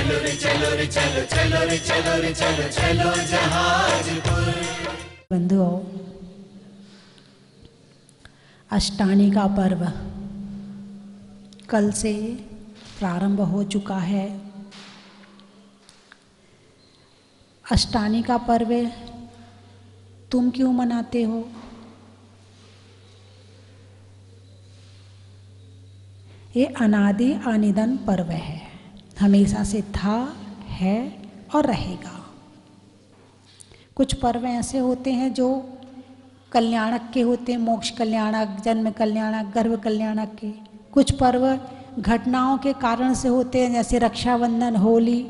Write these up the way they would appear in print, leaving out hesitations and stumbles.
चलो रे चलो रे चलो चलो रे चलो रे चलो चलो जहाजपुर। बंधुओं, अष्टानी का पर्व कल से प्रारंभ हो चुका है। अष्टानी का पर्व तुम क्यों मनाते हो? ये अनादि अनिदन पर्व है, हमेशा से था, है और रहेगा। कुछ पर्व ऐसे होते हैं जो कल्याणक के होते हैं, मोक्ष कल्याणक, जन्म कल्याणक, गर्भ कल्याणक के। कुछ पर्व घटनाओं के कारण से होते हैं, जैसे रक्षाबंधन, होली,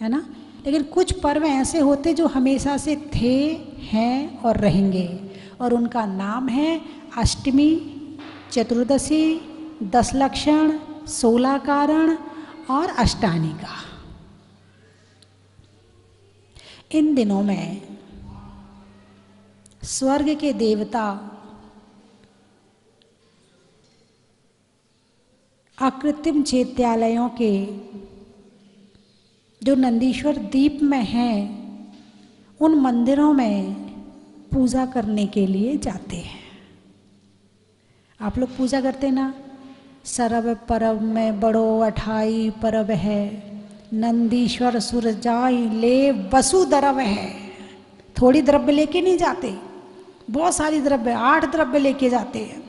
है ना। लेकिन कुछ पर्व ऐसे होते जो हमेशा से थे, हैं और रहेंगे, और उनका नाम है अष्टमी, चतुर्दशी, दस लक्षण, 16 कारण और अष्टानी का। इन दिनों में स्वर्ग के देवता अकृत्रिम चैत्यालयों के जो नंदीश्वर द्वीप में हैं, उन मंदिरों में पूजा करने के लिए जाते हैं। आप लोग पूजा करते ना। सरव परब में बड़ो अठाई परब है, नंदीश्वर सुरजाई ले वसु द्रव्य है। थोड़ी द्रव्य लेके नहीं जाते, बहुत सारी द्रव्य, 8 द्रव्य लेके जाते हैं।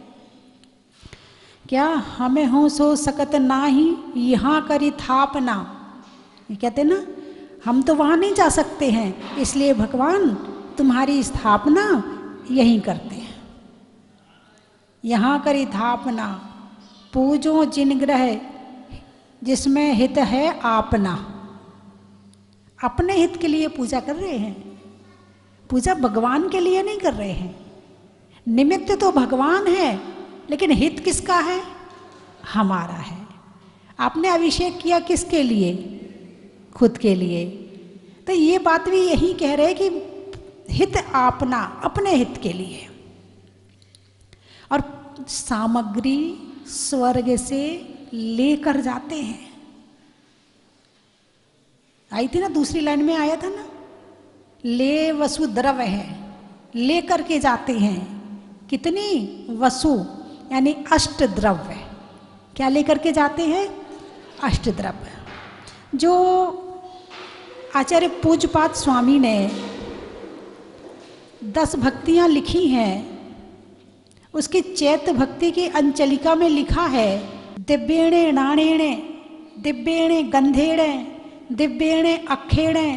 क्या हमें हो सो सकत नाही, यहाँ करी थापना। ये कहते ना, हम तो वहाँ नहीं जा सकते हैं, इसलिए भगवान तुम्हारी स्थापना यहीं करते हैं। यहाँ करी थापना, पूजो जिन ग्रह जिसमें हित है आपना। अपने हित के लिए पूजा कर रहे हैं, पूजा भगवान के लिए नहीं कर रहे हैं। निमित्त तो भगवान है, लेकिन हित किसका है? हमारा है। आपने अभिषेक किया किसके लिए? खुद के लिए। तो ये बात भी यही कह रहे कि हित आपना, अपने हित के लिए। और सामग्री स्वर्ग से लेकर जाते हैं। आई थी ना, दूसरी लाइन में आया था ना, ले वसु द्रव्य है, लेकर के जाते हैं। कितनी? वसु यानी अष्ट द्रव्य। क्या लेकर के जाते हैं? अष्ट द्रव्य। जो आचार्य पूज्यपाद स्वामी ने 10 भक्तियां लिखी हैं, उसकी चैत्य भक्ति की अंचलिका में लिखा है, दिव्येणे नाणेणे, दिव्येणे गंधेणे, दिव्येणे अखेणे,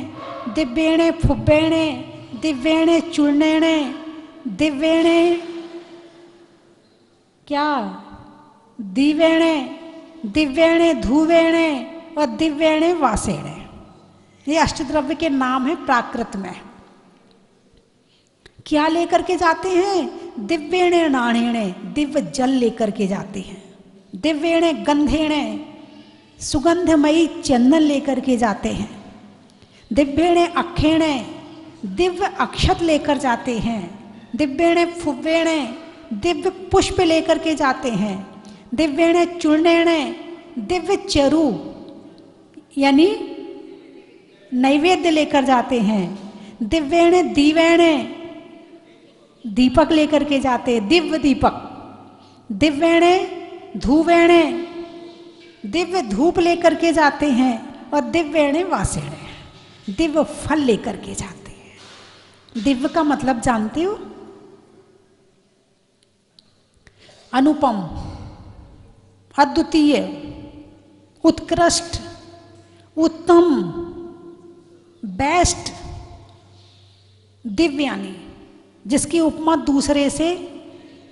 दिव्येणे फुब्बेणे, दिव्येणे चूर्णेणे, दिव्येणे क्या? दिव्येणे, दिव्येणे धूवेणे और दिव्येणे वासेणे। ये अष्टद्रव्य के नाम है प्राकृत में। क्या लेकर के जाते हैं? दिव्येणे नाणेणे, दिव्य जल लेकर के जाते हैं। दिव्येणे गंधेणे, सुगंधमयी चंदन लेकर के जाते हैं। दिव्येणे अखेणे, दिव्य अक्षत लेकर जाते हैं। दिव्येणे फुव्वेणे, दिव्य पुष्प लेकर के जाते हैं। दिव्येणे चूर्णेणे, दिव्य चरु यानी नैवेद्य लेकर जाते हैं। दिव्येणे दीवेणे, दीपक लेकर के जाते हैं, दिव्य दीपक। दिव्येणे धूवेणे, दिव्य धूप लेकर के जाते हैं। और दिव्येणे वासेणे, दिव्य फल लेकर के जाते हैं। दिव्य का मतलब जानते हो? अनुपम, अद्वितीय, उत्कृष्ट, उत्तम, बेस्ट, दिव्यानी, जिसकी उपमा दूसरे से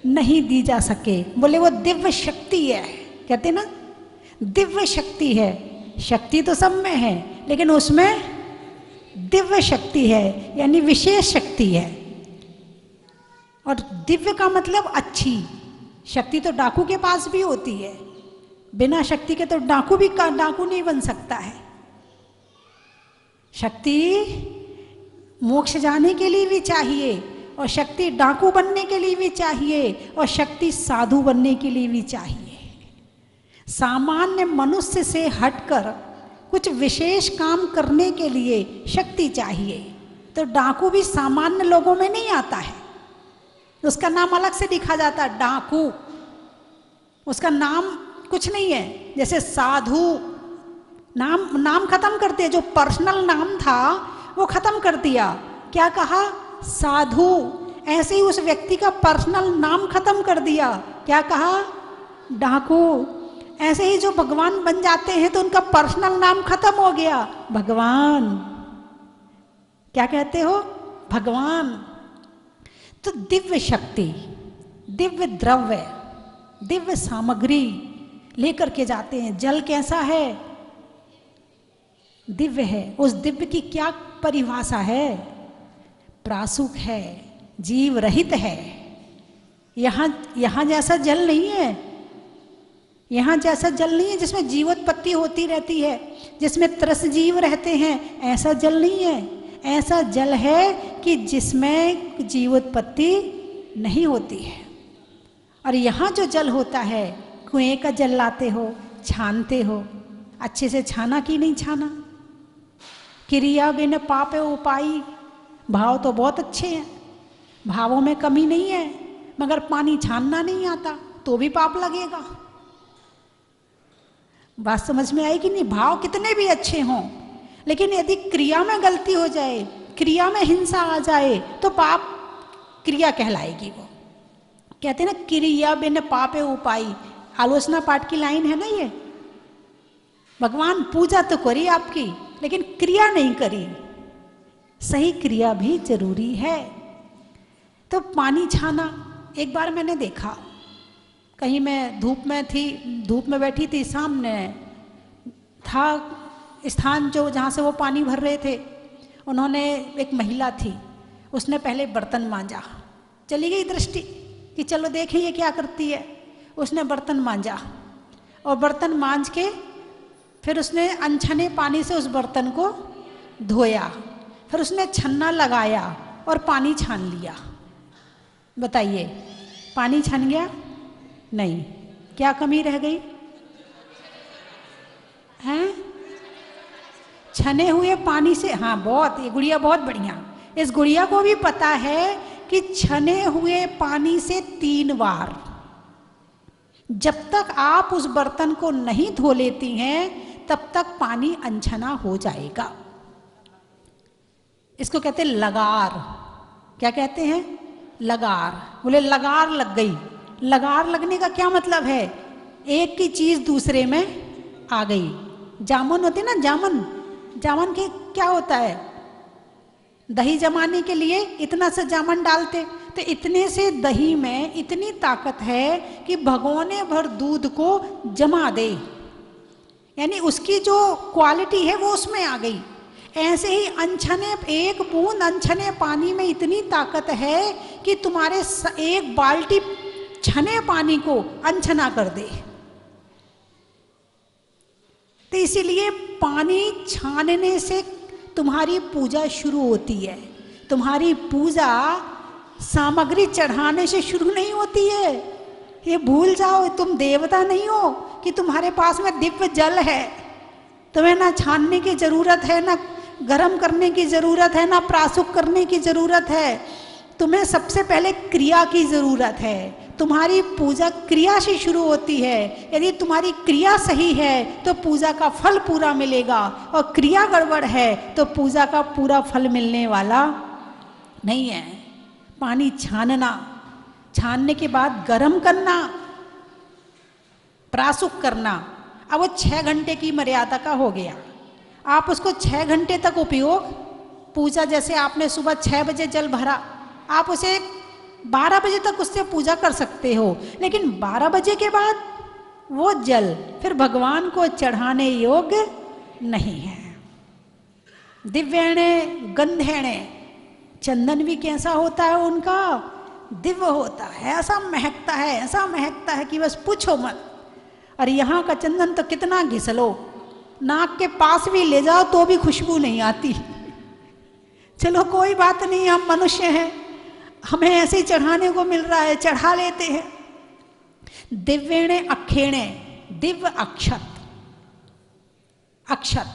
नहीं दी जा सके। बोले वो दिव्य शक्ति है, कहते ना, दिव्य शक्ति है। शक्ति तो सब में है, लेकिन उसमें दिव्य शक्ति है, यानी विशेष शक्ति है। और दिव्य का मतलब अच्छी। शक्ति तो डाकू के पास भी होती है, बिना शक्ति के तो डाकू भी डाकू नहीं बन सकता है। शक्ति मोक्ष जाने के लिए भी चाहिए, और शक्ति डाकू बनने के लिए भी चाहिए, और शक्ति साधु बनने के लिए भी चाहिए। सामान्य मनुष्य से हटकर कुछ विशेष काम करने के लिए शक्ति चाहिए। तो डाकू भी सामान्य लोगों में नहीं आता है, उसका नाम अलग से लिखा जाता है डाकू, उसका नाम कुछ नहीं है। जैसे साधु, नाम खत्म कर दिया, जो पर्सनल नाम था वो खत्म कर दिया, क्या कहा? साधु। ऐसे ही उस व्यक्ति का पर्सनल नाम खत्म कर दिया, क्या कहा? डाकू। ऐसे ही जो भगवान बन जाते हैं तो उनका पर्सनल नाम खत्म हो गया, भगवान। क्या कहते हो? भगवान। तो दिव्य शक्ति, दिव्य द्रव्य, दिव्य सामग्री लेकर के जाते हैं। जल कैसा है? दिव्य है। उस दिव्य की क्या परिभाषा है? प्रासुक है, जीव रहित है। यहां जैसा जल नहीं है, यहां जैसा जल नहीं है जिसमें जीवोत्पत्ति होती रहती है, जिसमें त्रस जीव रहते हैं, ऐसा जल नहीं है। ऐसा जल है कि जिसमें जीवोत्पत्ति नहीं होती है। और यहाँ जो जल होता है, कुएं का जल लाते हो, छानते हो, अच्छे से छाना कि नहीं छाना? क्रिया बिन पापे उपाई, भाव तो बहुत अच्छे हैं, भावों में कमी नहीं है, मगर पानी छानना नहीं आता तो भी पाप लगेगा। बात समझ में आई कि नहीं? भाव कितने भी अच्छे हों, लेकिन यदि क्रिया में गलती हो जाए, क्रिया में हिंसा आ जाए तो पाप क्रिया कहलाएगी। वो कहते हैं ना, क्रिया बिन पापे उपाई, आलोचना पाठ की लाइन है ना ये। भगवान पूजा तो करी आपकी, लेकिन क्रिया नहीं करी। सही क्रिया भी जरूरी है। तो पानी छाना, एक बार मैंने देखा, कहीं मैं धूप में थी, धूप में बैठी थी, सामने था स्थान जो जहाँ से वो पानी भर रहे थे। उन्होंने, एक महिला थी, उसने पहले बर्तन मांजा, चली गई दृष्टि कि चलो देखें ये क्या करती है। उसने बर्तन मांजा और बर्तन मांज के फिर उसने अनछने पानी से उस बर्तन को धोया, फिर उसने छन्ना लगाया और पानी छान लिया। बताइए, पानी छन गया? नहीं। क्या कमी रह गई? हैं? छने हुए पानी से, हाँ बहुत, ये गुड़िया बहुत बढ़िया। इस गुड़िया को भी पता है कि छने हुए पानी से 3 बार, जब तक आप उस बर्तन को नहीं धो लेती हैं तब तक पानी अनछना हो जाएगा। इसको कहते हैं लगार। क्या कहते हैं? लगार। बोले लगार लग गई। लगार लगने का क्या मतलब है? एक की चीज दूसरे में आ गई। जामुन होते ना, जामुन, जामुन के क्या होता है? दही जमाने के लिए इतना सा जामुन डालते, तो इतने से दही में इतनी ताकत है कि भगोने भर दूध को जमा दे, यानी उसकी जो क्वालिटी है वो उसमें आ गई। ऐसे ही अनछने, एक बूंद अनछने पानी में इतनी ताकत है कि तुम्हारे एक बाल्टी छने पानी को अनछना कर दे। तो इसीलिए पानी छानने से तुम्हारी पूजा शुरू होती है। तुम्हारी पूजा सामग्री चढ़ाने से शुरू नहीं होती है। ये भूल जाओ, तुम देवता नहीं हो कि तुम्हारे पास में दिव्य जल है। तुम्हें ना छानने की जरूरत है, ना गर्म करने की जरूरत है, ना प्रासुक करने की जरूरत है। तुम्हें सबसे पहले क्रिया की जरूरत है। तुम्हारी पूजा क्रिया से शुरू होती है। यदि तुम्हारी क्रिया सही है तो पूजा का फल पूरा मिलेगा, और क्रिया गड़बड़ है तो पूजा का पूरा फल मिलने वाला नहीं है। पानी छानना, छानने के बाद गर्म करना, प्रासुक करना। अब वो 6 घंटे की मर्यादा का हो गया। आप उसको 6 घंटे तक उपयोग, पूजा जैसे आपने सुबह 6 बजे जल भरा, आप उसे 12 बजे तक उससे पूजा कर सकते हो, लेकिन 12 बजे के बाद वो जल फिर भगवान को चढ़ाने योग्य नहीं है। दिव्येणे गंधेणे, चंदन भी कैसा होता है उनका? दिव्य होता है। ऐसा महकता है, ऐसा महकता है कि बस पूछो मत। और यहाँ का चंदन तो कितना घिस लो, नाक के पास भी ले जाओ तो भी खुशबू नहीं आती। चलो कोई बात नहीं, हम मनुष्य हैं, हमें ऐसे ही चढ़ाने को मिल रहा है, चढ़ा लेते हैं। दिव्येणे अक्षेणे, दिव्य अक्षत। अक्षत,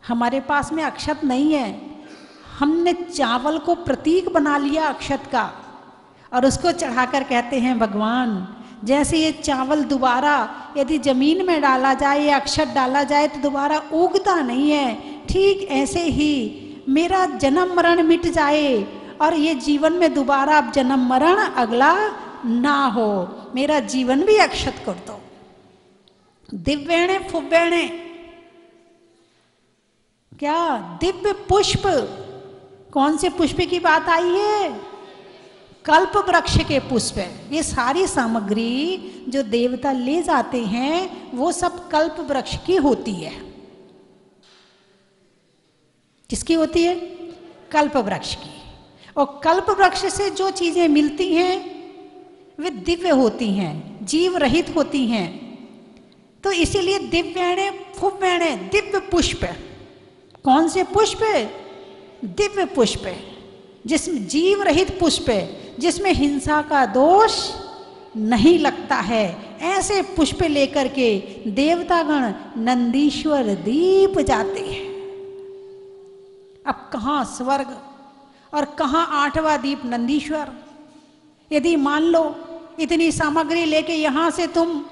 हमारे पास में अक्षत नहीं है, हमने चावल को प्रतीक बना लिया अक्षत का और उसको चढ़ाकर कहते हैं भगवान जैसे ये चावल दोबारा यदि जमीन में डाला जाए या अक्षत डाला जाए तो दोबारा उगता नहीं है, ठीक ऐसे ही मेरा जन्म मरण मिट जाए और ये जीवन में दोबारा अब जन्म मरण अगला ना हो, मेरा जीवन भी अक्षत कर दो। दिव्येणे फुव्येणे, क्या दिव्य पुष्प, कौन से पुष्प की बात आई है? कल्प वृक्ष के पुष्प। ये सारी सामग्री जो देवता ले जाते हैं वो सब कल्प वृक्ष की होती है। किसकी होती है? कल्प वृक्ष की। और कल्प वृक्ष से जो चीजें मिलती हैं वे दिव्य होती हैं, जीव रहित होती हैं। तो इसीलिए दिव्येणे फुव्येणे, दिव्य पुष्प। कौन से पुष्प? दिव्य पुष्प, जिसमें जीव रहित पुष्प, जिसमें हिंसा का दोष नहीं लगता है। ऐसे पुष्प लेकर के देवतागण नंदीश्वर दीप जाते हैं। अब कहाँ स्वर्ग और कहाँ 8वां दीप नंदीश्वर। यदि मान लो इतनी सामग्री लेके यहाँ से तुम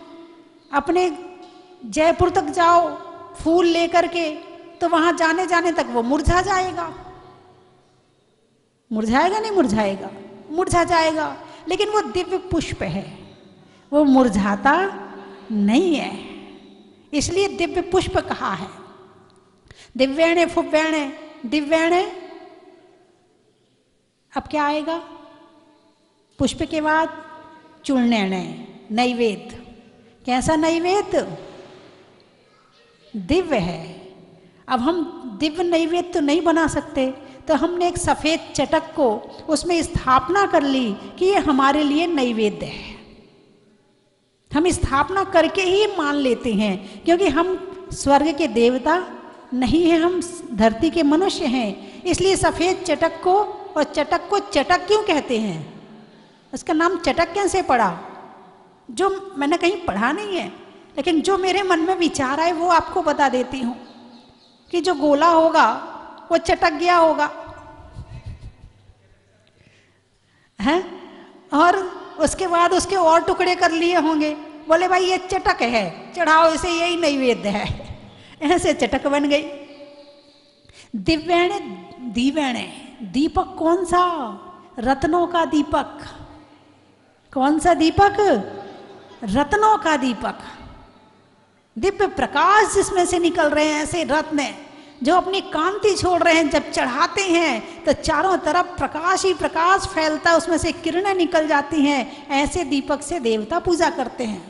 अपने जयपुर तक जाओ फूल लेकर के, तो वहां जाने जाने तक वो मुरझा जाएगा। मुरझाएगा नहीं मुरझाएगा? मुरझा जाएगा। लेकिन वो दिव्य पुष्प है, वो मुरझाता नहीं है, इसलिए दिव्य पुष्प कहा है। दिव्येणे फुव्येणे दिव्येणे। अब क्या आएगा पुष्प के बाद? चूर्णेणे, नैवेद्य। कैसा नैवेद्य? दिव्य है। अब हम दिव्य नैवेद्य तो नहीं बना सकते, तो हमने एक सफेद चटक को उसमें स्थापना कर ली कि ये हमारे लिए नैवेद्य है। हम स्थापना करके ही मान लेते हैं, क्योंकि हम स्वर्ग के देवता नहीं हैं, हम धरती के मनुष्य हैं। इसलिए सफेद चटक को, और चटक को चटक क्यों कहते हैं? उसका नाम चटक कैसे पड़ा? जो मैंने कहीं पढ़ा नहीं है, लेकिन जो मेरे मन में विचार आए वो आपको बता देती हूँ कि जो गोला होगा वो चटक गया होगा, हैं? और उसके बाद उसके और टुकड़े कर लिए होंगे, बोले भाई ये चटक है, चढ़ाओ इसे, यही नैवेद्य है। ऐसे चटक बन गई। दिव्येणे दीवेणे, दीपक कौन सा? रत्नों का दीपक। कौन सा दीपक? रत्नों का दीपक। दिव्य प्रकाश जिसमें से निकल रहे हैं, ऐसे रत्न जो अपनी कांति छोड़ रहे हैं, जब चढ़ाते हैं तो चारों तरफ प्रकाश ही प्रकाश फैलता है, उसमें से किरणें निकल जाती हैं। ऐसे दीपक से देवता पूजा करते हैं।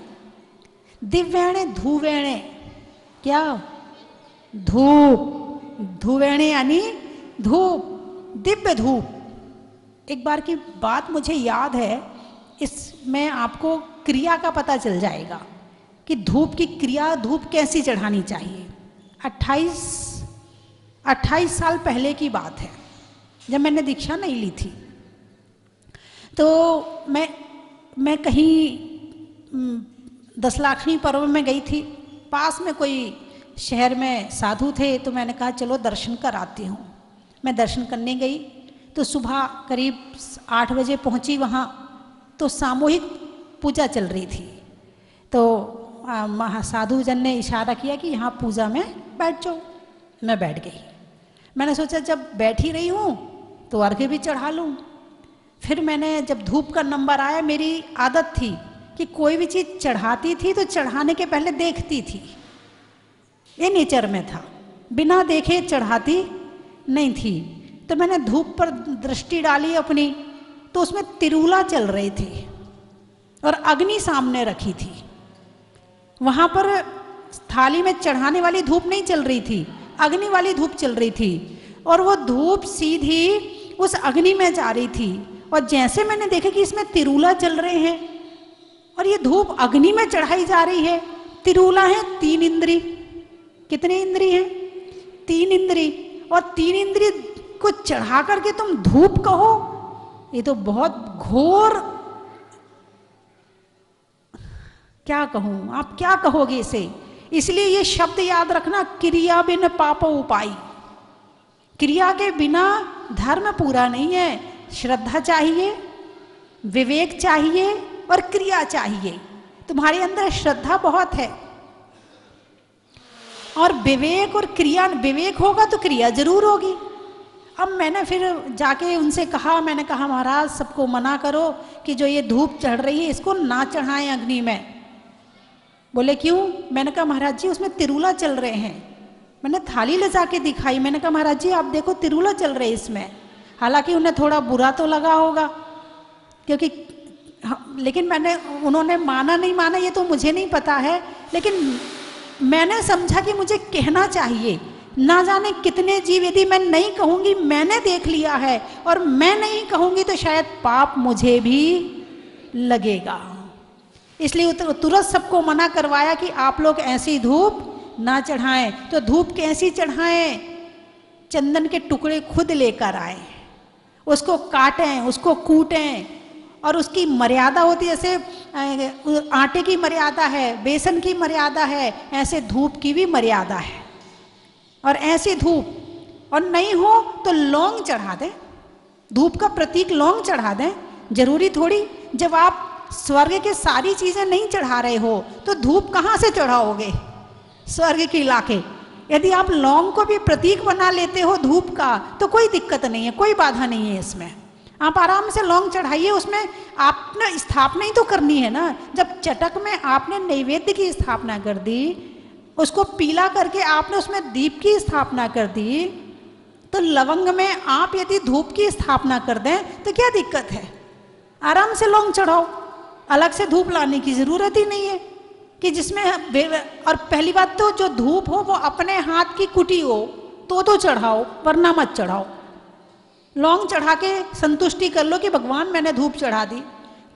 दिव्येणे धूवेणे, क्या? धूप। धूवेणे यानी धूप, दिव्य धूप। एक बार की बात मुझे याद है, इसमें आपको क्रिया का पता चल जाएगा कि धूप की क्रिया, धूप कैसी चढ़ानी चाहिए। 28 साल पहले की बात है, जब मैंने दीक्षा नहीं ली थी। तो मैं कहीं 10 लाखनी पर्व में गई थी। पास में कोई शहर में साधु थे, तो मैंने कहा चलो दर्शन कर आती हूँ। मैं दर्शन करने गई तो सुबह करीब 8 बजे पहुँची वहाँ, तो सामूहिक पूजा चल रही थी। तो साधु जन ने इशारा किया कि यहाँ पूजा में बैठ जाओ। मैं बैठ गई। मैंने सोचा जब बैठ ही रही हूँ तो अर्घ्य भी चढ़ा लूँ। फिर मैंने, जब धूप का नंबर आया, मेरी आदत थी कि कोई भी चीज़ चढ़ाती थी तो चढ़ाने के पहले देखती थी। ये नेचर में था, बिना देखे चढ़ाती नहीं थी। तो मैंने धूप पर दृष्टि डाली अपनी, तो उसमें तिरुला चल रही थी और अग्नि सामने रखी थी। वहाँ पर थाली में चढ़ाने वाली धूप नहीं चल रही थी, अग्नि वाली धूप चल रही थी, और वो धूप सीधी उस अग्नि में जा रही थी। और जैसे मैंने देखा कि इसमें तिरुला चल रहे हैं और ये धूप अग्नि में चढ़ाई जा रही है। तिरुला है 3 इंद्री। कितने इंद्री हैं? 3 इंद्री। और 3 इंद्री को चढ़ा करके तुम धूप कहो, ये तो बहुत घोर, क्या कहूं, आप क्या कहोगे इसे? इसलिए ये शब्द याद रखना, क्रिया बिन पाप उपाय। क्रिया के बिना धर्म पूरा नहीं है। श्रद्धा चाहिए, विवेक चाहिए और क्रिया चाहिए। तुम्हारे अंदर श्रद्धा बहुत है और विवेक और क्रिया, विवेक होगा तो क्रिया जरूर होगी। अब मैंने फिर जाके उनसे कहा, मैंने कहा महाराज सबको मना करो कि जो ये धूप चढ़ रही है इसको ना चढ़ाएं अग्नि में। बोले क्यों? मैंने कहा महाराज जी उसमें तिरुला चल रहे हैं। मैंने थाली ले जाके दिखाई, मैंने कहा महाराज जी आप देखो तिरुला चल रहे इसमें। हालांकि उन्हें थोड़ा बुरा तो लगा होगा क्योंकि लेकिन मैंने, उन्होंने माना नहीं माना ये तो मुझे नहीं पता है, लेकिन मैंने समझा कि मुझे कहना चाहिए। ना जाने कितने जीव, यदि मैं नहीं कहूँगी, मैंने देख लिया है और मैं नहीं कहूँगी तो शायद पाप मुझे भी लगेगा। इसलिए तुरंत सबको मना करवाया कि आप लोग ऐसी धूप ना चढ़ाएं। तो धूप कैसी चढ़ाएं? चंदन के टुकड़े खुद लेकर आए, उसको काटें, उसको कूटें और उसकी मर्यादा होती है। जैसे आटे की मर्यादा है, बेसन की मर्यादा है, ऐसे धूप की भी मर्यादा है। और ऐसी धूप, और नहीं हो तो लौंग चढ़ा दें, धूप का प्रतीक लौंग चढ़ा दें। जरूरी थोड़ी, जब आप स्वर्ग के सारी चीजें नहीं चढ़ा रहे हो तो धूप कहाँ से चढ़ाओगे स्वर्ग के इलाके? यदि आप लौंग को भी प्रतीक बना लेते हो धूप का तो कोई दिक्कत नहीं है, कोई बाधा नहीं है इसमें। आप आराम से लौंग चढ़ाइए, उसमें आपने स्थापना ही तो करनी है ना। जब चटक में आपने नैवेद्य की स्थापना कर दी, उसको पीला करके आपने उसमें दीप की स्थापना कर दी, तो लवंग में आप यदि धूप की स्थापना कर दें तो क्या दिक्कत है? आराम से लौंग चढ़ाओ, अलग से धूप लाने की जरूरत ही नहीं है कि जिसमें। और पहली बात तो जो धूप हो वो अपने हाथ की कुटी हो तो चढ़ाओ, वरना मत चढ़ाओ। लौंग चढ़ा के संतुष्टि कर लो कि भगवान मैंने धूप चढ़ा दी।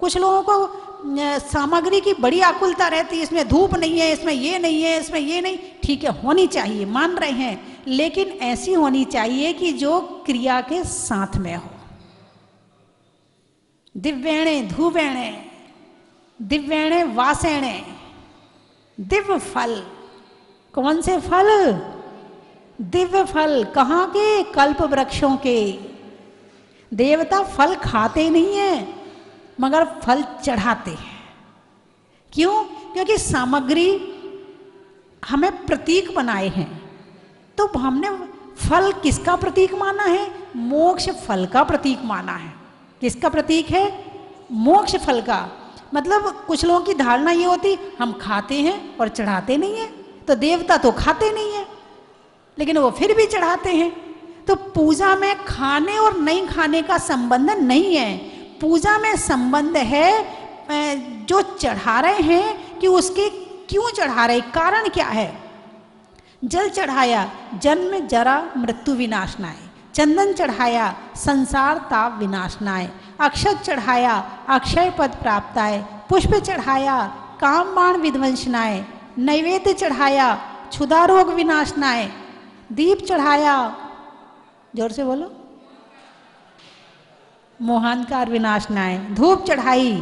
कुछ लोगों को सामग्री की बड़ी आकुलता रहती है, इसमें धूप नहीं है, इसमें ये नहीं है, इसमें ये नहीं। ठीक है, होनी चाहिए, मान रहे हैं, लेकिन ऐसी होनी चाहिए कि जो क्रिया के साथ में हो। दिव्येणे धूवेणे दिव्येणे वासेणे, दिव्य फल। कौन से फल? दिव्य फल। कहाँ के? कल्प वृक्षों के। देवता फल खाते नहीं है मगर फल चढ़ाते हैं। क्यों? क्योंकि सामग्री हमें प्रतीक बनाए हैं। तो हमने फल किसका प्रतीक माना है? मोक्ष फल का प्रतीक माना है। किसका प्रतीक है? मोक्ष फल का। मतलब कुछ लोगों की धारणा ये होती हम खाते हैं और चढ़ाते नहीं है, तो देवता तो खाते नहीं है लेकिन वो फिर भी चढ़ाते हैं। तो पूजा में खाने और नहीं खाने का संबंध नहीं है। पूजा में संबंध है जो चढ़ा रहे हैं कि उसके क्यों चढ़ा रहे, कारण क्या है। जल चढ़ाया जन्म जरा मृत्यु विनाशनाय, चंदन चढ़ाया संसार ताप विनाशनाय, अक्षत चढ़ाया अक्षय पद प्राप्ताय, पुष्प चढ़ाया काम बाण विध्वंसनाय, नैवेद्य चढ़ाया क्षुधा रोग विनाशनाय, दीप चढ़ाया, जोर से बोलो, मोहांकार विनाशनाय, धूप चढ़ाई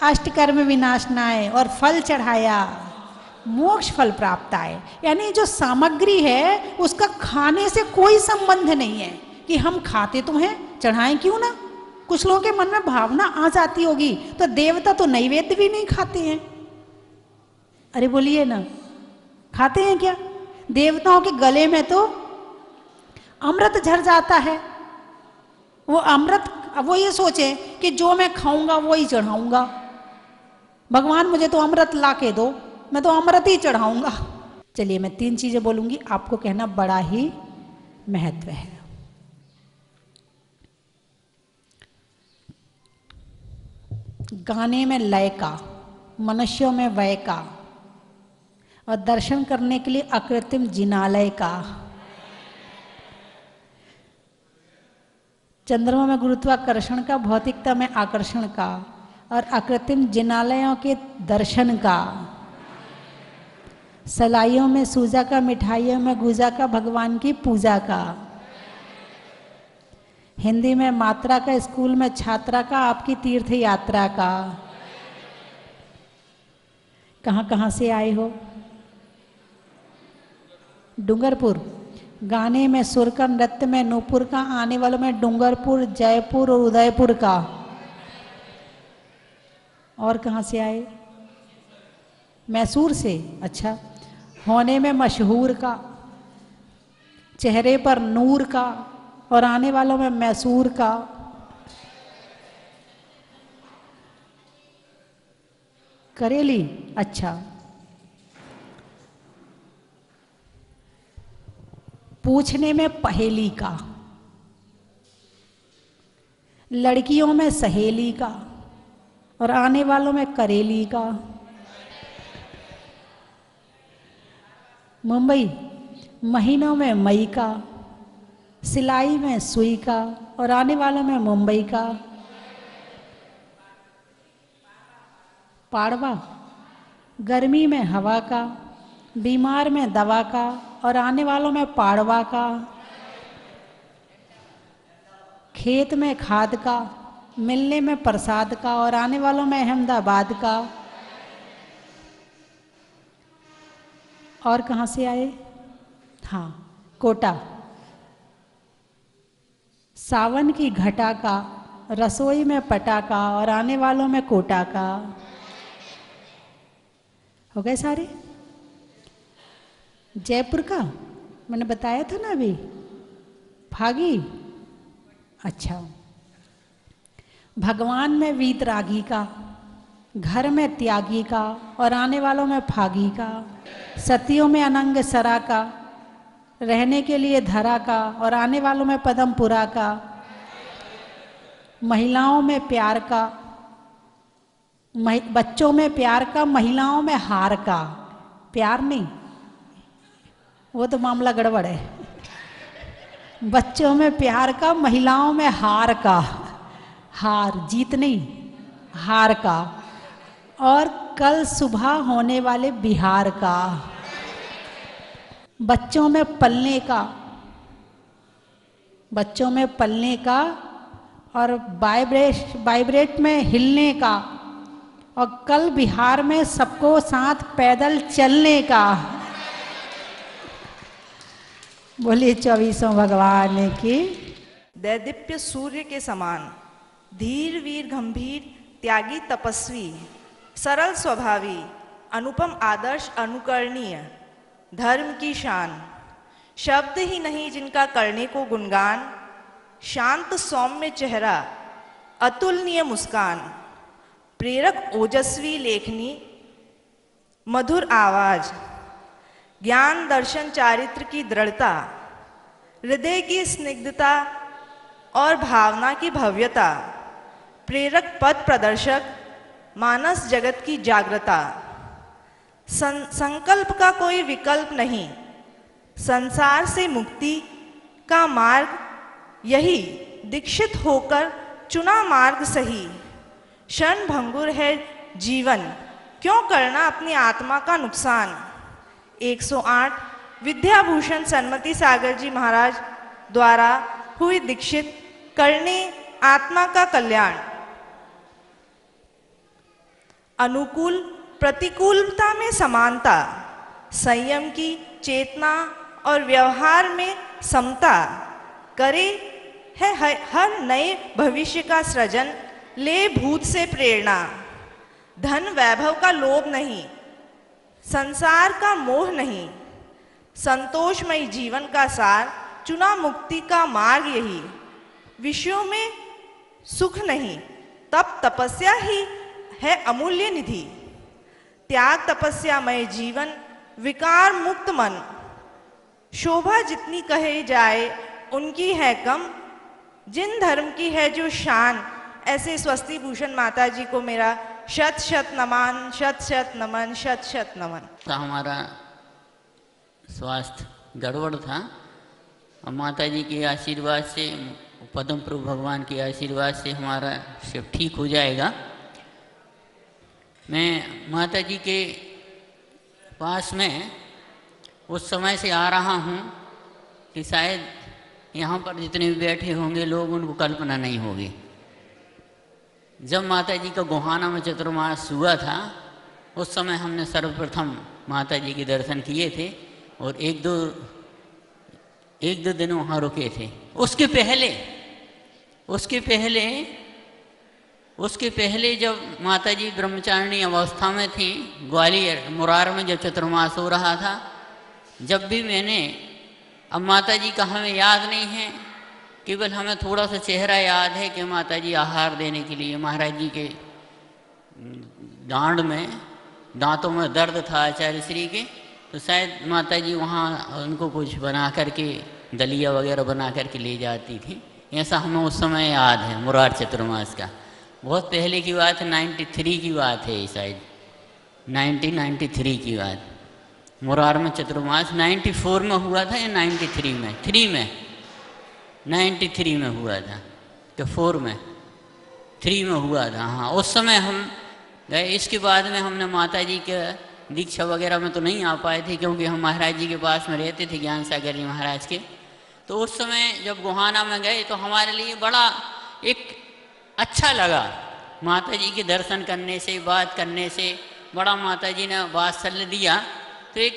अष्टकर्म विनाशनाय और फल चढ़ाया मोक्ष फल प्राप्त आए। यानी जो सामग्री है उसका खाने से कोई संबंध नहीं है कि हम खाते तो हैं, चढ़ाएं क्यों ना। कुछ लोगों के मन में भावना आ जाती होगी, तो देवता तो नैवेद्य भी नहीं खाते हैं। अरे बोलिए ना, खाते हैं क्या? देवताओं के गले में तो अमृत झर जाता है। वो अमृत, वो ये सोचे कि जो मैं खाऊंगा वो ही चढ़ाऊंगा। भगवान मुझे तो अमृत ला के दो, मैं तो अमृत ही चढ़ाऊंगा। चलिए मैं 3 चीजें बोलूंगी, आपको कहना बड़ा ही महत्व है। गाने में लय का, मनुष्यों में वय का, और दर्शन करने के लिए अकृत्रिम जिनालय का। चंद्रमा में गुरुत्वाकर्षण का, भौतिकता में आकर्षण का, और अकृत्रिम जिनालयों के दर्शन का। सलाइयों में सूजा का, मिठाइयों में गुजा का, भगवान की पूजा का। हिंदी में मात्रा का, स्कूल में छात्रा का, आपकी तीर्थ यात्रा का। कहाँ कहाँ से आए हो, डूंगरपुर। गाने में सुर का, नृत्य में नूपुर का, आने वालों में डूंगरपुर, जयपुर और उदयपुर का। और कहाँ से आए? मैसूर से। अच्छा। होने में मशहूर का, चेहरे पर नूर का, और आने वालों में मैसूर का। करेली। अच्छा। पूछने में पहेली का, लड़कियों में सहेली का, और आने वालों में करेली का। मुंबई। महीनों में मई का, सिलाई में सुई का, और आने वालों में मुंबई का। पाड़वा। गर्मी में हवा का, बीमार में दवा का, और आने वालों में पाड़वा का। खेत में खाद का, मिलने में प्रसाद का, और आने वालों में अहमदाबाद का। और कहाँ से आए? हाँ, कोटा। सावन की घटा का, रसोई में पटाखा, और आने वालों में कोटा का। हो गए सारे? जयपुर का मैंने बताया था ना अभी, फागी। अच्छा। भगवान में वीतरागी का, घर में त्यागी का, और आने वालों में फागी का। सतियों में अनंग सरा का, रहने के लिए धरा का, और आने वालों में पदमपुरा का। महिलाओं में प्यार का, बच्चों में प्यार का, महिलाओं में हार का। प्यार नहीं, वो तो मामला गड़बड़ है। बच्चों में प्यार का, महिलाओं में हार का। हार, जीत नहीं, हार का। और कल सुबह होने वाले बिहार का। बच्चों में पलने का, बच्चों में पलने का, और वाइब्रेट में हिलने का, और कल बिहार में सबको साथ पैदल चलने का। बोलिए 24वें भगवान की। दैदीप्य सूर्य के समान, धीर वीर गंभीर, त्यागी तपस्वी, सरल स्वभावी, अनुपम आदर्श अनुकरणीय, धर्म की शान, शब्द ही नहीं जिनका करने को गुणगान, शांत सौम्य चेहरा, अतुलनीय मुस्कान, प्रेरक ओजस्वी लेखनी, मधुर आवाज, ज्ञान दर्शन चारित्र की दृढ़ता, हृदय की स्निग्धता और भावना की भव्यता, प्रेरक पथ प्रदर्शक, मानस जगत की जागृता। संकल्प का कोई विकल्प नहीं, संसार से मुक्ति का मार्ग यही, दीक्षित होकर चुना मार्ग सही। क्षण भंगुर है जीवन, क्यों करना अपनी आत्मा का नुकसान। 108 विद्याभूषण सन्मति सागर जी महाराज द्वारा हुई दीक्षित, करने आत्मा का कल्याण। अनुकूल प्रतिकूलता में समानता, संयम की चेतना और व्यवहार में समता, करे है हर नए भविष्य का सृजन, ले भूत से प्रेरणा। धन वैभव का लोभ नहीं, संसार का मोह नहीं, संतोषमय जीवन का सार, चुना मुक्ति का मार्ग यही। विषयों में सुख नहीं, तप तपस्या ही है अमूल्य निधि। त्याग तपस्यामय जीवन, विकार मुक्त मन, शोभा जितनी कहे जाए उनकी है कम। जिन धर्म की है जो शान, ऐसे स्वस्ति भूषण माता जी को मेरा शत शत नमन, शत शत नमन, शत शत नमन। तो हमारा स्वास्थ्य गड़बड़ था और माता जी के आशीर्वाद से, पद्म प्रभु भगवान के आशीर्वाद से हमारा सब ठीक हो जाएगा। मैं माता जी के पास में उस समय से आ रहा हूँ कि शायद यहाँ पर जितने भी बैठे होंगे लोग, उनको कल्पना नहीं होगी। जब माता जी का गोहाना में चतुर्मास हुआ था, उस समय हमने सर्वप्रथम माता जी के दर्शन किए थे और एक दो दिन वहाँ रुके थे। उसके पहले जब माता जी ब्रह्मचारिणी अवस्था में थी, ग्वालियर मुरार में जब चतुर्मास हो रहा था, जब भी मैंने, अब माता जी का हमें याद नहीं है, केवल हमें थोड़ा सा चेहरा याद है कि माता जी आहार देने के लिए महाराज जी के दांतों में दर्द था आचार्य श्री के, तो शायद माता जी वहाँ उनको कुछ बना करके दलिया वगैरह बना करके ले जाती थी, ऐसा हमें उस समय याद है। मुरार चतुर्मास का बहुत पहले की बात है, 93 की बात है, शायद 1993 की बात। मुरार में चतुर्मास 94 में हुआ था या 93 में? 93 में हुआ था कि 3 में हुआ था। हाँ, उस समय हम गए। इसके बाद में हमने माता जी के दीक्षा वगैरह में तो नहीं आ पाए थे, क्योंकि हम महाराज जी के पास में रहते थे, ज्ञान सागर जी महाराज के। तो उस समय जब गोहाना में गए तो हमारे लिए बड़ा एक अच्छा लगा, माता जी के दर्शन करने से, बात करने से बड़ा माता जी ने वात्सल्य दिया। तो एक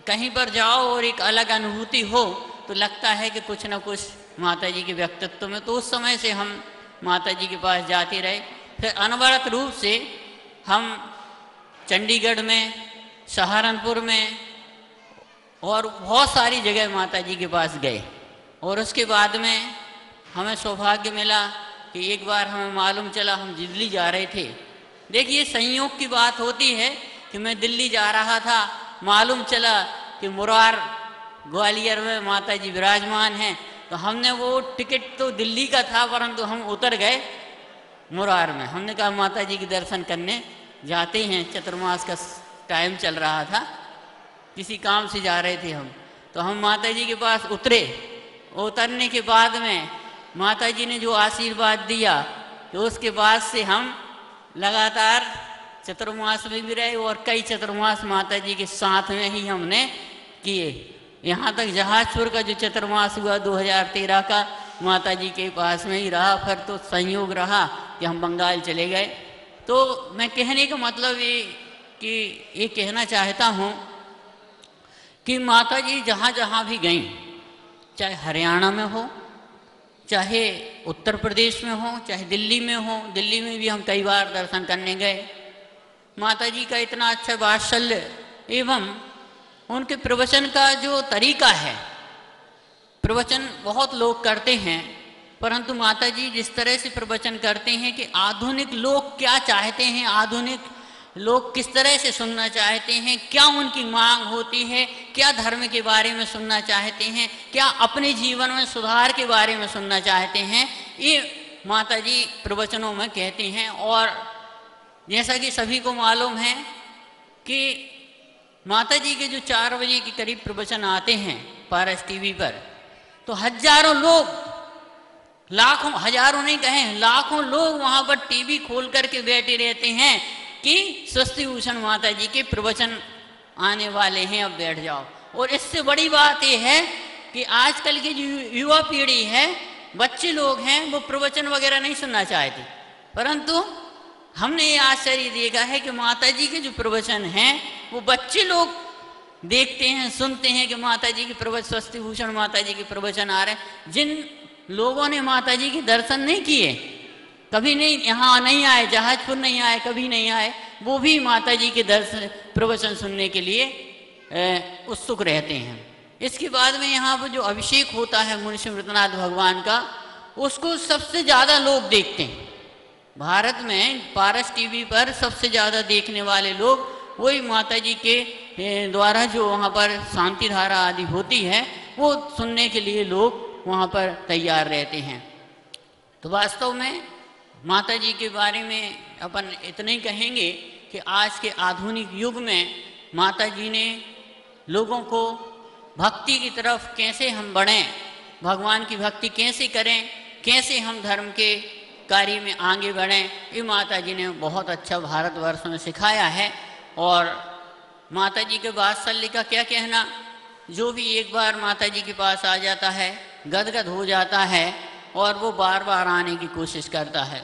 कहीं पर जाओ और एक अलग अनुभूति हो तो लगता है कि कुछ ना कुछ माता जी के व्यक्तित्व में। तो उस समय से हम माता जी के पास जाते रहे। फिर अनवरत रूप से हम चंडीगढ़ में, सहारनपुर में और बहुत सारी जगह माता जी के पास गए। और उसके बाद में हमें सौभाग्य मिला कि एक बार हमें मालूम चला, हम दिल्ली जा रहे थे। देखिए, संयोग की बात होती है कि मैं दिल्ली जा रहा था, मालूम चला कि मुरार ग्वालियर में माता जी विराजमान हैं। तो हमने वो टिकट तो दिल्ली का था, परंतु हम उतर गए मुरार में। हमने कहा माता जी के दर्शन करने जाते हैं, चतुर्मास का टाइम चल रहा था, किसी काम से जा रहे थे हम। तो हम माता जी के पास उतरे। उतरने के बाद में माता जी ने जो आशीर्वाद दिया, तो उसके बाद से हम लगातार चतुर्मास में भी रहे और कई चतुर्मास माता जी के साथ में ही हमने किए। यहाँ तक जहाजपुर का जो चतुर्मास हुआ 2013 का, माता जी के पास में ही रहा। फिर तो संयोग रहा कि हम बंगाल चले गए। तो मैं कहने का मतलब ये कहना चाहता हूँ कि माता जी जहाँ जहाँ भी गईं, चाहे हरियाणा में हो, चाहे उत्तर प्रदेश में हो, चाहे दिल्ली में हो, दिल्ली में भी हम कई बार दर्शन करने गए। माता जी का इतना अच्छा वात्सल्य एवं उनके प्रवचन का जो तरीका है, प्रवचन बहुत लोग करते हैं, परंतु माता जी जिस तरह से प्रवचन करते हैं कि आधुनिक लोग क्या चाहते हैं, आधुनिक लोग किस तरह से सुनना चाहते हैं, क्या उनकी मांग होती है, क्या धर्म के बारे में सुनना चाहते हैं, क्या अपने जीवन में सुधार के बारे में सुनना चाहते हैं, ये माता जी प्रवचनों में कहती हैं। और जैसा कि सभी को मालूम है कि माता जी के जो 4 बजे के करीब प्रवचन आते हैं पारस टीवी पर, तो हजारों लोग, लाखों, हजारों नहीं कहें, लाखों लोग वहाँ पर टीवी खोल करके बैठे रहते हैं कि स्वस्ति भूषण माता जी के प्रवचन आने वाले हैं, अब बैठ जाओ। और इससे बड़ी बात यह है कि आजकल की जो युवा पीढ़ी है, बच्चे लोग हैं, वो प्रवचन वगैरह नहीं सुनना चाहते, परंतु हमने ये आश्चर्य देखा है कि माता जी के जो प्रवचन हैं वो बच्चे लोग देखते हैं, सुनते हैं कि माता जी के प्रवचन, स्वस्ति भूषण माता जी के प्रवचन आ रहे हैं। जिन लोगों ने माता जी के दर्शन नहीं किए, कभी नहीं, यहाँ नहीं आए, जहाजपुर नहीं आए, कभी नहीं आए, वो भी माता जी के दर्शन प्रवचन सुनने के लिए उत्सुक रहते हैं। इसके बाद में यहाँ पर जो अभिषेक होता है मुनिषि अमृतनाथ भगवान का, उसको सबसे ज़्यादा लोग देखते हैं। भारत में पारस टीवी पर सबसे ज़्यादा देखने वाले लोग वही माता जी के द्वारा जो वहाँ पर शांति धारा आदि होती है, वो सुनने के लिए लोग वहाँ पर तैयार रहते हैं। तो वास्तव में माता जी के बारे में अपन इतना ही कहेंगे कि आज के आधुनिक युग में माता जी ने लोगों को भक्ति की तरफ कैसे हम बढ़ें, भगवान की भक्ति कैसे करें, कैसे हम धर्म के कार्य में आगे बढ़ें, ये माता जी ने बहुत अच्छा भारतवर्ष में सिखाया है। और माता जी के वात्सल्य का क्या कहना, जो भी एक बार माता जी के पास आ जाता है गदगद हो जाता है और वो बार बार आने की कोशिश करता है।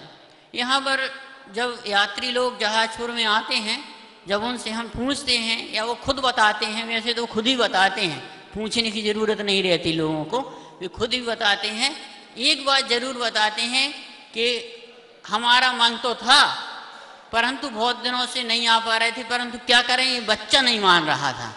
यहाँ पर जब यात्री लोग जहाजपुर में आते हैं जब उनसे हम पूछते हैं या वो खुद बताते हैं, वैसे तो खुद ही बताते हैं, पूछने की ज़रूरत नहीं रहती लोगों को, वे खुद ही बताते हैं। एक बात ज़रूर बताते हैं कि हमारा मन तो था परंतु बहुत दिनों से नहीं आ पा रहे थे, परंतु क्या करें, ये बच्चा नहीं मान रहा था,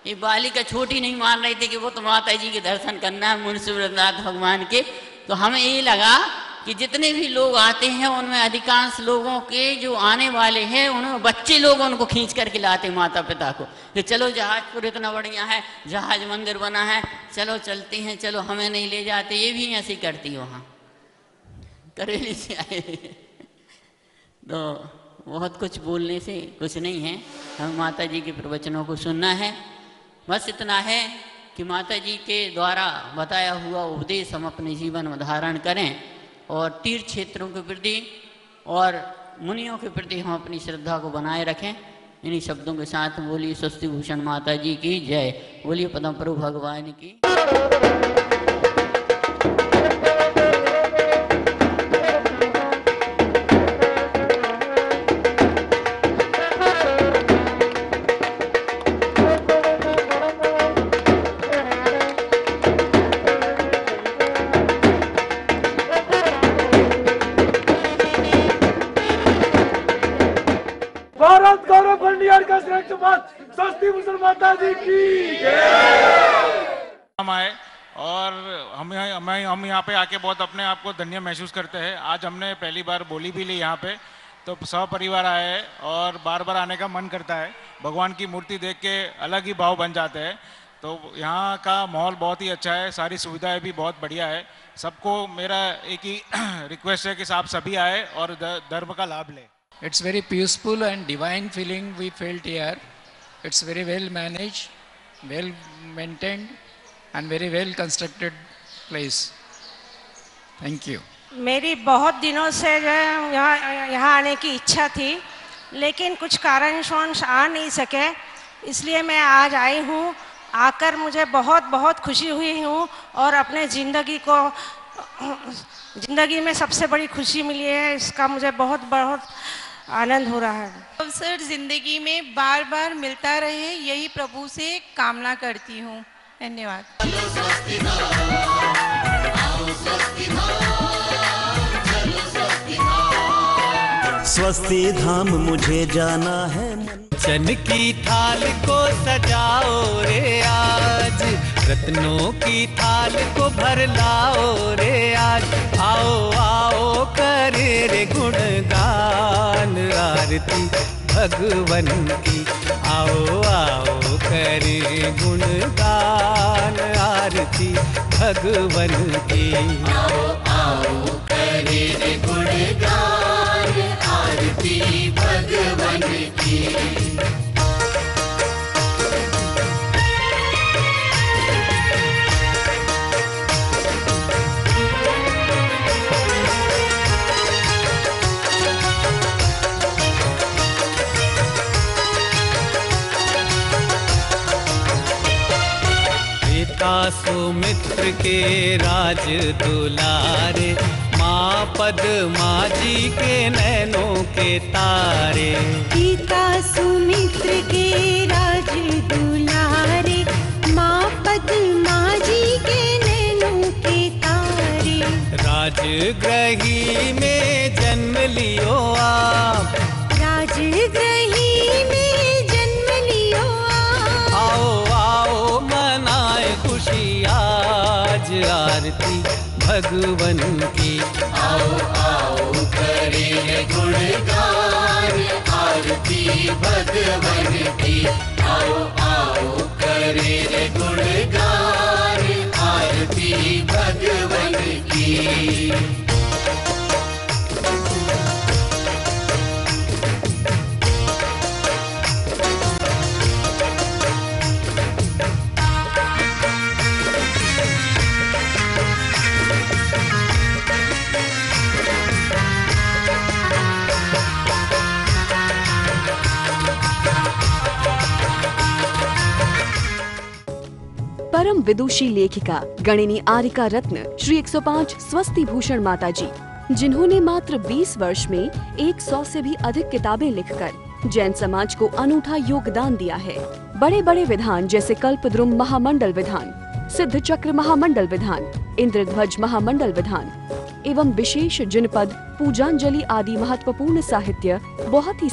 ये बालिका छोटी नहीं मान रही थी कि वो तो माता जी के दर्शन करना है, मुंशी वृंदावन भगवान के। तो हमें ये लगा कि जितने भी लोग आते हैं उनमें अधिकांश लोगों के जो आने वाले हैं उनमें बच्चे लोग उनको खींच करके लाते माता पिता को कि चलो जहाजपुर इतना बढ़िया है, जहाज मंदिर बना है, चलो चलते हैं, चलो हमें नहीं ले जाते। ये भी ऐसी करती वहाँ करेली से आए। तो बहुत कुछ बोलने से कुछ नहीं है, हम माता जी के प्रवचनों को सुनना है। बस इतना है कि माता जी के द्वारा बताया हुआ उपदेश हम अपने जीवन में धारण करें और तीर्थ क्षेत्रों के प्रति और मुनियों के प्रति हम अपनी श्रद्धा को बनाए रखें। इन्हीं शब्दों के साथ बोलिए स्वस्ति भूषण माता जी की जय, बोलिए पद्म प्रभु भगवान की। स्वस्ति भूषण माता जी की जय। हम आए और हम यहाँ पे आके बहुत अपने आप को धन्य महसूस करते हैं। आज हमने पहली बार बोली भी ली यहाँ पे, तो सपरिवार आए हैं और बार बार आने का मन करता है। भगवान की मूर्ति देख के अलग ही भाव बन जाते हैं। तो यहाँ का माहौल बहुत ही अच्छा है, सारी सुविधाएं भी बहुत बढ़िया है। सबको मेरा एक ही रिक्वेस्ट है कि आप सभी आए और धर्म का लाभ लें। It's very peaceful and divine feeling we felt here. It's very well managed, well maintained and very well constructed place. Thank you. मेरी बहुत दिनों से जो है यहाँ आने की इच्छा थी, लेकिन कुछ कारणवश आ नहीं सके, इसलिए मैं आज आई हूँ। आकर मुझे बहुत बहुत खुशी हुई हूँ और अपने ज़िंदगी में सबसे बड़ी खुशी मिली है, इसका मुझे बहुत बहुत आनंद हो रहा है। अवसर जिंदगी में बार बार मिलता रहे, यही प्रभु से कामना करती हूँ। धन्यवाद। स्वस्ति धाम मुझे जाना है, चन की थाल को सजाओ रे आज, रत्नों की थाल को भर लाओ रे आज। आओ आओ करे रे गुणगान आरती भगवन की, आओ आओ करे गुणगान आरती भगवन की। आओ आओ करे रे गुणगान आरती भगवन की। सुमित्र के राज दुलारे, माँ पद्मा जी के नैनों के तारे। पिता सुमित्र के राज दुलारे, माँ पद्मा जी के नैनों के तारे। राजगृही में जन्म लियो आप, राजगृही में जन्म लियो आप। आओ आओ मनाए खुशी आज आरती भगवन की। आओ आओ करे गुणगान आरती भगवन की। आओ आओ करे गुणगान आरती भगवन की। परम विदुषी लेखिका गणिनी आरिका रत्न श्री 105 स्वस्ति भूषण माता जी, जिन्होंने मात्र 20 वर्ष में 100 से भी अधिक किताबें लिखकर जैन समाज को अनूठा योगदान दिया है। बड़े बड़े विधान जैसे कल्पद्रुम महामंडल विधान, सिद्ध चक्र महामंडल विधान, इंद्रध्वज महामंडल विधान एवं विशेष जिनपद, पूजांजलि आदि महत्वपूर्ण साहित्य बहुत ही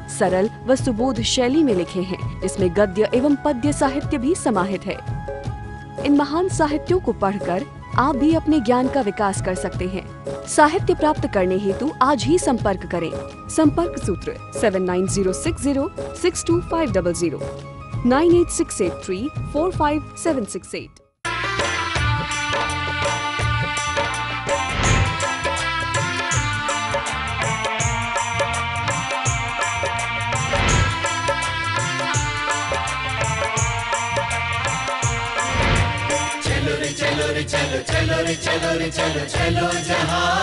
सरल व सुबोध शैली में लिखे हैं, जिसमें गद्य एवं पद्य साहित्य भी समाहित है। इन महान साहित्यों को पढ़कर आप भी अपने ज्ञान का विकास कर सकते हैं। साहित्य प्राप्त करने हेतु आज ही संपर्क करें। संपर्क सूत्र 7906062500 9868345768। चलो रे चलो रे चलो चलो रे चलो रे चलो चलो जहाज।